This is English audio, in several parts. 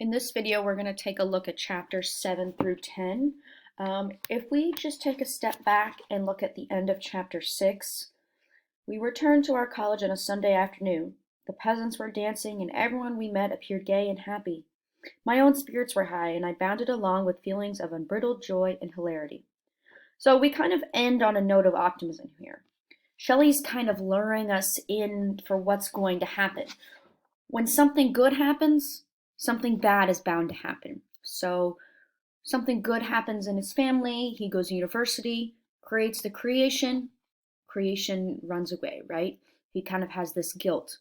In this video, we're going to take a look at chapters 7 through 10. If we just take a step back and look at the end of chapter 6, we returned to our college on a Sunday afternoon. The peasants were dancing, and everyone we met appeared gay and happy. My own spirits were high, and I bounded along with feelings of unbridled joy and hilarity. So we kind of end on a note of optimism here. Shelley's kind of luring us in for what's going to happen. When something good happens, something bad is bound to happen. So something good happens in his family, he goes to university, creates the creation, creation runs away, right? He kind of has this guilt.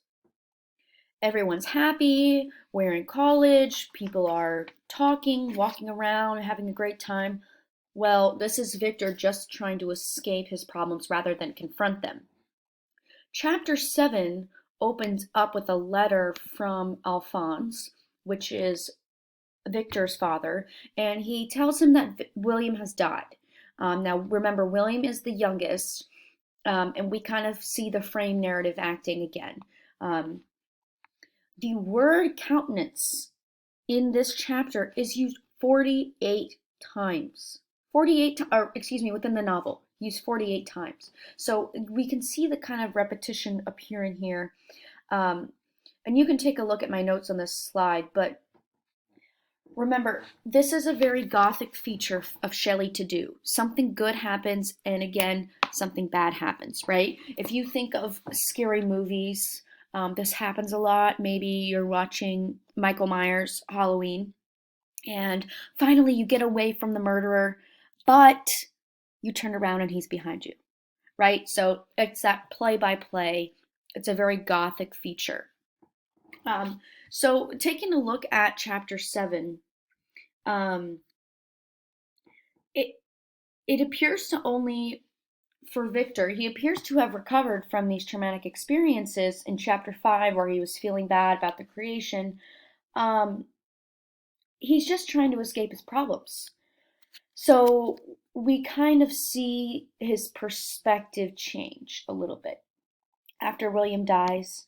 Everyone's happy, we're in college, people are talking, walking around, having a great time. Well, this is Victor just trying to escape his problems rather than confront them. Chapter 7 opens up with a letter from Alphonse, which is Victor's father, and he tells him that William has died. Now, remember, William is the youngest, and we kind of see the frame narrative acting again. The word countenance in this chapter is used 48 times. Within the novel, used 48 times. So we can see the kind of repetition appearing here. And you can take a look at my notes on this slide, but remember, this is a very Gothic feature of Shelley to do. Something good happens, and again, something bad happens, right? If you think of scary movies, this happens a lot. Maybe you're watching Michael Myers' Halloween, and finally you get away from the murderer, but you turn around and he's behind you, right? So it's that play-by-play. It's a very Gothic feature. So taking a look at chapter 7, it appears to only, for Victor, he appears to have recovered from these traumatic experiences in chapter 5 where he was feeling bad about the creation. He's just trying to escape his problems. So we kind of see his perspective change a little bit. After William dies,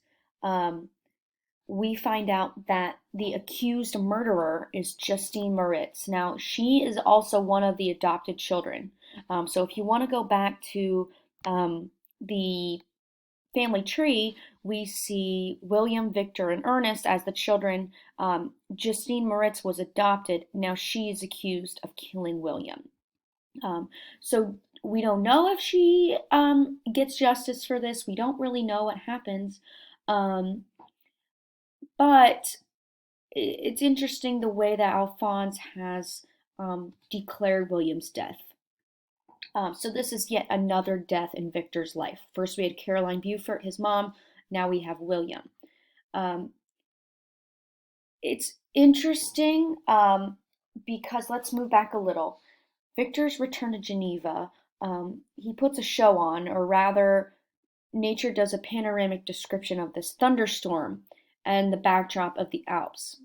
we find out that the accused murderer is Justine Moritz. Now, she is also one of the adopted children. So if you want to go back to the family tree, we see William, Victor, and Ernest as the children. Justine Moritz was adopted. Now she is accused of killing William. So we don't know if she gets justice for this. We don't really know what happens. But it's interesting the way that Alphonse has declared William's death. So this is yet another death in Victor's life. First we had Caroline Beaufort, his mom. Now we have William. It's interesting because let's move back a little. Victor's return to Geneva, he puts a show on, or rather, nature does a panoramic description of this thunderstorm and the backdrop of the Alps.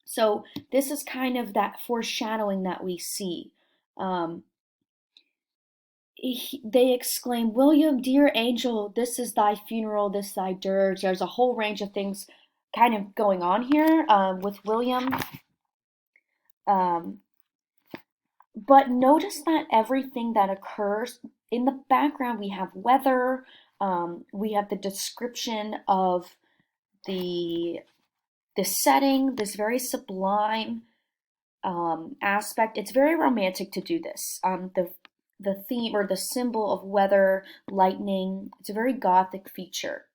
So this is kind of that foreshadowing that we see. They exclaim, "William, dear angel, this is thy funeral, this thy dirge." There's a whole range of things kind of going on here with William. But notice that everything that occurs in the background, we have weather, we have the description of the setting, this very sublime aspect. It's very romantic to do this. The theme or the symbol of weather, lightning, it's a very Gothic feature.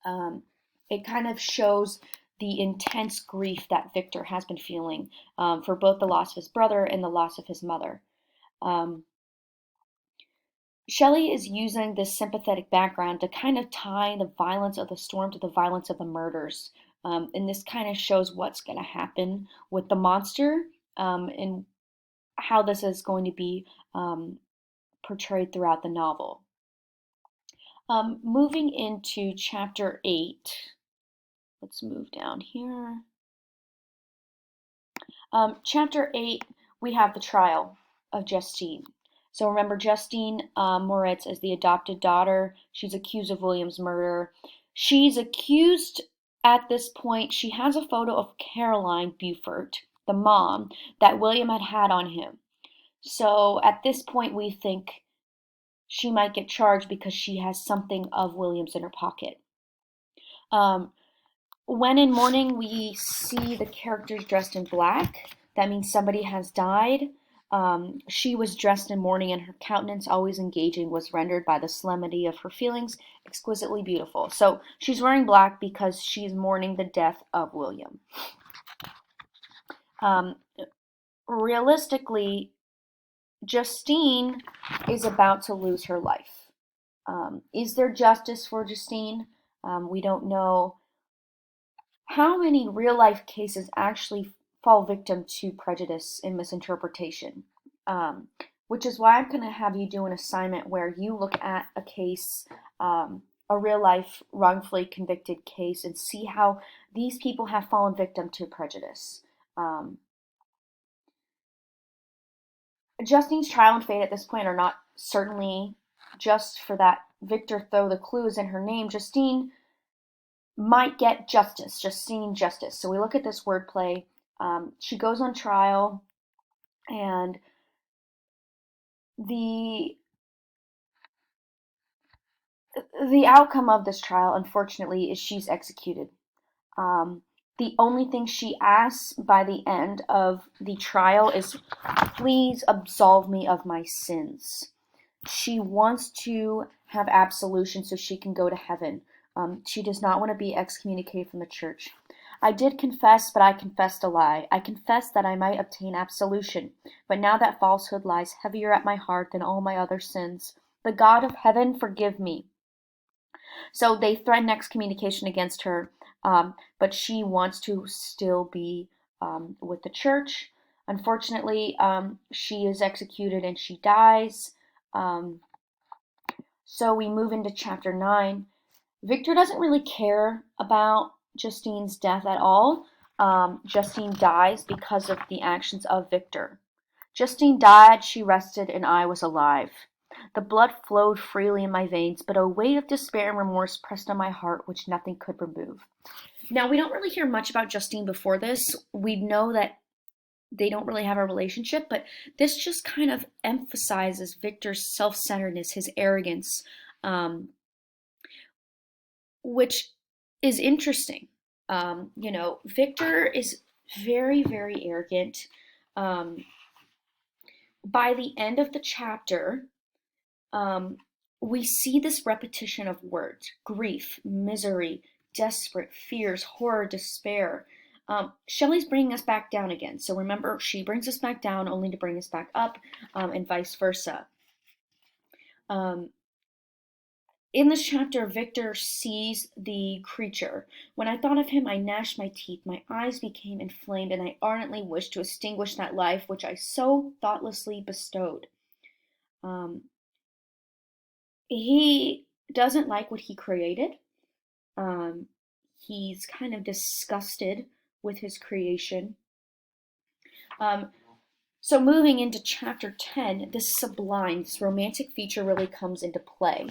It kind of shows the intense grief that Victor has been feeling for both the loss of his brother and the loss of his mother. Shelley is using this sympathetic background to kind of tie the violence of the storm to the violence of the murders. And this kind of shows what's going to happen with the monster and how this is going to be portrayed throughout the novel. Moving into chapter 8, let's move down here. Chapter 8, we have the trial of Justine. So remember, Justine Moritz is the adopted daughter. She's accused of William's murder. She's accused at this point, she has a photo of Caroline Beaufort, the mom, that William had had on him. So at this point, we think she might get charged because she has something of William's in her pocket. Um, when in mourning we see the characters dressed in black, that means somebody has died. She was dressed in mourning, and her countenance, always engaging, was rendered by the solemnity of her feelings exquisitely beautiful. So she's wearing black because she's mourning the death of William. Um, Realistically, Justine is about to lose her life. Is there justice for Justine? We don't know how many real life cases actually fall victim to prejudice and misinterpretation. Um, which is why I'm going to have you do an assignment where you look at a case, a real life wrongfully convicted case, and see how these people have fallen victim to prejudice. Justine's trial and fate at this point are not certainly just for that Victor, though the clue is in her name. Justine might get justice, Justine justice. So we look at this wordplay. She goes on trial, and the the outcome of this trial, unfortunately, is she's executed. Um, the only thing she asks by the end of the trial is, "Please absolve me of my sins." She wants to have absolution so she can go to heaven. She does not want to be excommunicated from the church. "I did confess, but I confessed a lie. I confessed that I might obtain absolution. But now that falsehood lies heavier at my heart than all my other sins. The God of heaven forgive me." So they threaten excommunication against her, but she wants to still be with the church. Unfortunately, she is executed and she dies. Um, so we move into chapter 9. Victor doesn't really care about Justine's death at all. Justine dies because of the actions of Victor. Justine died, she rested, and I was alive. The blood flowed freely in my veins, but a weight of despair and remorse pressed on my heart which nothing could remove. Now, we don't really hear much about Justine before this. We know that they don't really have a relationship, but this just kind of emphasizes Victor's self-centeredness, his arrogance, um, which is interesting. Victor is very, very arrogant. Um, by the end of the chapter, um, we see this repetition of words: grief, misery, desperate, fears, horror, despair. Shelley's bringing us back down again. So remember, she brings us back down only to bring us back up, and vice versa. Um, in this chapter, Victor sees the creature. "When I thought of him, I gnashed my teeth, my eyes became inflamed, and I ardently wished to extinguish that life which I so thoughtlessly bestowed." Um, he doesn't like what he created. Um, he's kind of disgusted with his creation. Um, so moving into chapter 10, this sublime, this romantic feature really comes into play.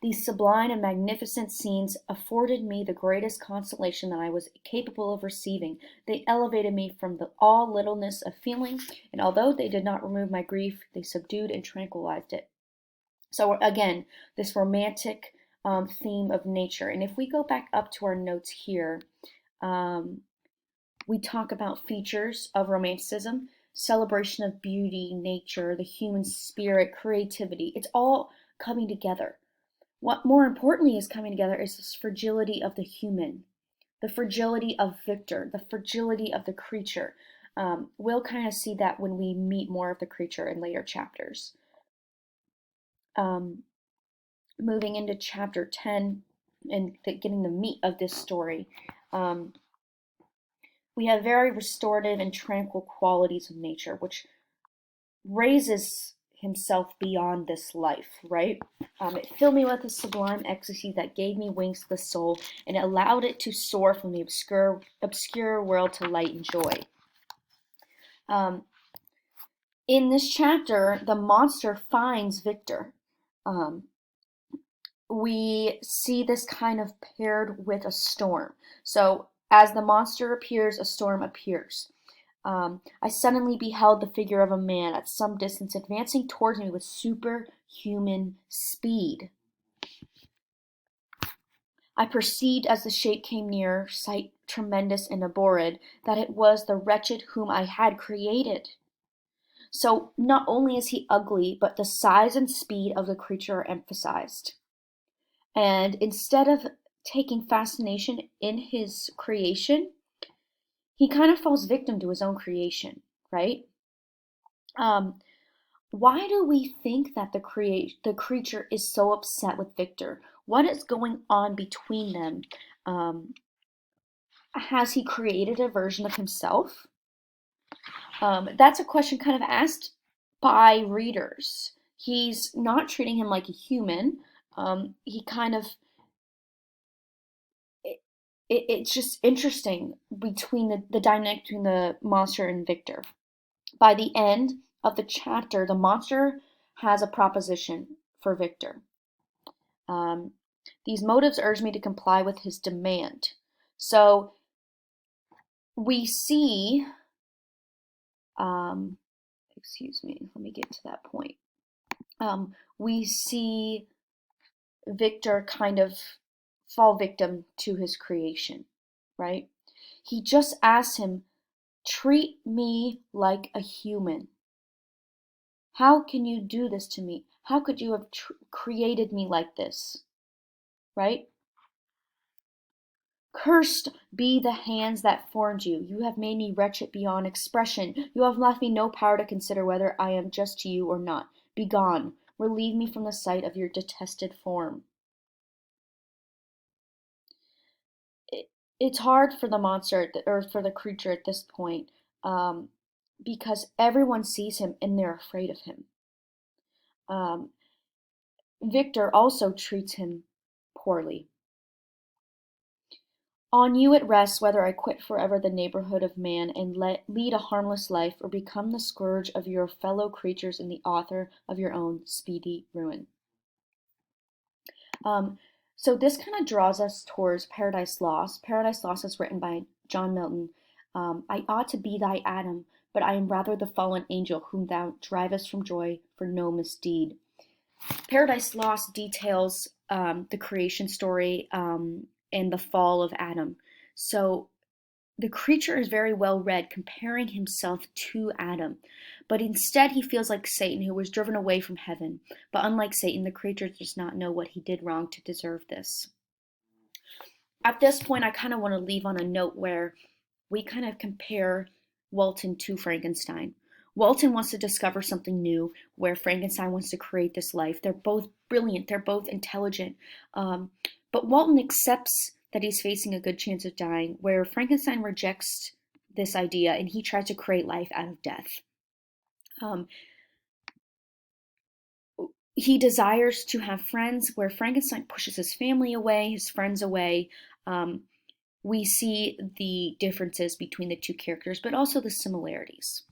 These sublime and magnificent scenes afforded me the greatest consolation that I was capable of receiving. They elevated me from all littleness of feeling, and although they did not remove my grief, they subdued and tranquilized it. So again, this romantic theme of nature. And if we go back up to our notes here, um, we talk about features of romanticism: celebration of beauty, nature, the human spirit, creativity. It's all coming together. What more importantly is coming together is this fragility of the human, the fragility of Victor, the fragility of the creature. We'll kind of see that when we meet more of the creature in later chapters. Um, Moving into chapter 10 and getting the meat of this story, we have very restorative and tranquil qualities of nature, which raises himself beyond this life, right? It filled me with a sublime ecstasy that gave me wings to the soul, and it allowed it to soar from the obscure world to light and joy. In this chapter, the monster finds Victor. Um, we see this kind of paired with a storm. So as the monster appears, a storm appears. I suddenly beheld the figure of a man at some distance advancing towards me with superhuman speed. I perceived as the shape came nearer, sight tremendous and abhorred, that it was the wretched whom I had created. So not only is he ugly, but the size and speed of the creature are emphasized. And instead of taking fascination in his creation, he kind of falls victim to his own creation, right? Um, why do we think that the creature is so upset with Victor? What is going on between them? Um, has he created a version of himself? That's a question kind of asked by readers. He's not treating him like a human. He kind of it's just interesting between the dynamic between the monster and Victor. By the end of the chapter, the monster has a proposition for Victor. Um, these motives urge me to comply with his demand. So we see, um, excuse me, let me get to that point. We see Victor kind of fall victim to his creation, right? He just asks him, treat me like a human. How can you do this to me? How could you have created me like this? Right? Cursed be the hands that formed you. You have made me wretched beyond expression. You have left me no power to consider whether I am just to you or not. Begone. Relieve me from the sight of your detested form. It's hard for the monster or for the creature at this point, um, because everyone sees him and they're afraid of him. Um, Victor also treats him poorly. On you it rests whether I quit forever the neighborhood of man and lead a harmless life, or become the scourge of your fellow creatures and the author of your own speedy ruin. Um, so this kind of draws us towards Paradise Lost. Paradise Lost is written by John Milton. I ought to be thy Adam, but I am rather the fallen angel whom thou drivest from joy for no misdeed. Paradise Lost details the creation story and the fall of Adam. So the creature is very well read, comparing himself to Adam. But instead, he feels like Satan, who was driven away from heaven. But unlike Satan, the creature does not know what he did wrong to deserve this. At this point, I kind of want to leave on a note where we kind of compare Walton to Frankenstein. Walton wants to discover something new, where Frankenstein wants to create this life. They're both brilliant, they're both intelligent. But Walton accepts that he's facing a good chance of dying, where Frankenstein rejects this idea and he tries to create life out of death. He desires to have friends, where Frankenstein pushes his family away, his friends away. We see the differences between the two characters, but also the similarities.